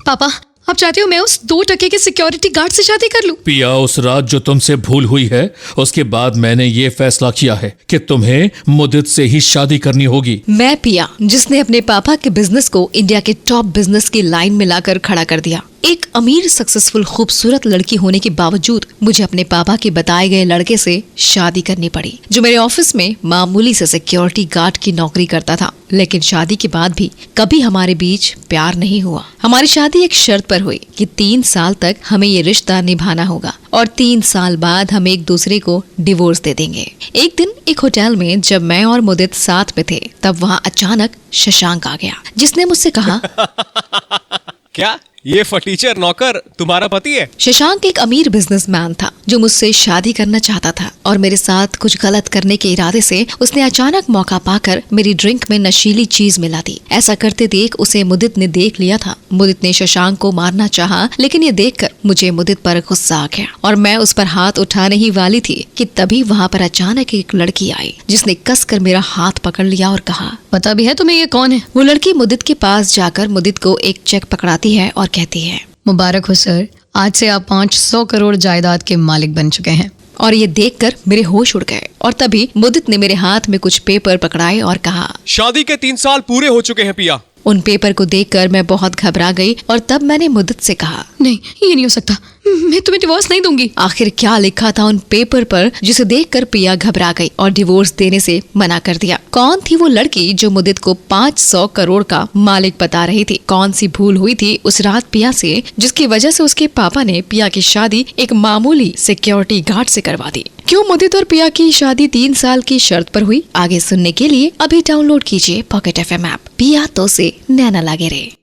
पापा, आप चाहते हो मैं उस 2% के सिक्योरिटी गार्ड से शादी कर लूं? पिया, उस रात जो तुमसे भूल हुई है उसके बाद मैंने ये फैसला किया है कि तुम्हें मुदित से ही शादी करनी होगी। मैं पिया, जिसने अपने पापा के बिजनेस को इंडिया के टॉप बिजनेस की लाइन में लाकर खड़ा कर दिया। एक अमीर सक्सेसफुल खूबसूरत लड़की होने के बावजूद मुझे अपने पापा के बताए गए लड़के से शादी करनी पड़ी, जो मेरे ऑफिस में मामूली से सिक्योरिटी गार्ड की नौकरी करता था। लेकिन शादी के बाद भी कभी हमारे बीच प्यार नहीं हुआ। हमारी शादी एक शर्त पर हुई कि 3 साल तक हमें ये रिश्ता निभाना होगा और 3 साल बाद हम एक दूसरे को डिवोर्स दे देंगे। एक दिन एक होटल में जब मैं और मुदित साथ में थे, तब वहाँ अचानक शशांक आ गया, जिसने मुझसे कहा क्या ये फटीचर नौकर तुम्हारा पति है? शशांक एक अमीर बिजनेसमैन था जो मुझसे शादी करना चाहता था और मेरे साथ कुछ गलत करने के इरादे से उसने अचानक मौका पाकर मेरी ड्रिंक में नशीली चीज मिला दी। ऐसा करते देख उसे मुदित ने देख लिया था। मुदित ने शशांक को मारना चाहा, लेकिन ये देखकर मुझे मुदित पर गुस्सा आ गया और मैं उस पर हाथ उठाने ही वाली थी कि तभी वहाँ पर अचानक एक लड़की आई, जिसने कसकर मेरा हाथ पकड़ लिया और कहा, पता भी है तुम्हें ये कौन है? वो लड़की मुदित के पास जाकर मुदित को एक चेक पकड़ाती है और कहती है, मुबारक हो सर, आज से आप 500 करोड़ जायदाद के मालिक बन चुके हैं। और ये देखकर मेरे होश उड़ गए और तभी मुदित ने मेरे हाथ में कुछ पेपर पकड़ाए और कहा, शादी के 3 साल पूरे हो चुके हैं पिया। उन पेपर को देखकर मैं बहुत घबरा गई और तब मैंने मुदित से कहा, नहीं, ये नहीं हो सकता, मैं तुम्हें डिवोर्स नहीं दूंगी। आखिर क्या लिखा था उन पेपर पर, जिसे देखकर पिया घबरा गई और डिवोर्स देने से मना कर दिया। कौन थी वो लड़की जो मुदित को 500 करोड़ का मालिक बता रही थी? कौन सी भूल हुई थी उस रात पिया से, जिसकी वजह से उसके पापा ने पिया की शादी एक मामूली सिक्योरिटी गार्ड से करवा दी? क्यों मुदित और पिया की शादी 3 साल की शर्त पर हुई? आगे सुनने के लिए अभी डाउनलोड कीजिए पॉकेट FM ऐप। पिया तो से नैना लागे रे।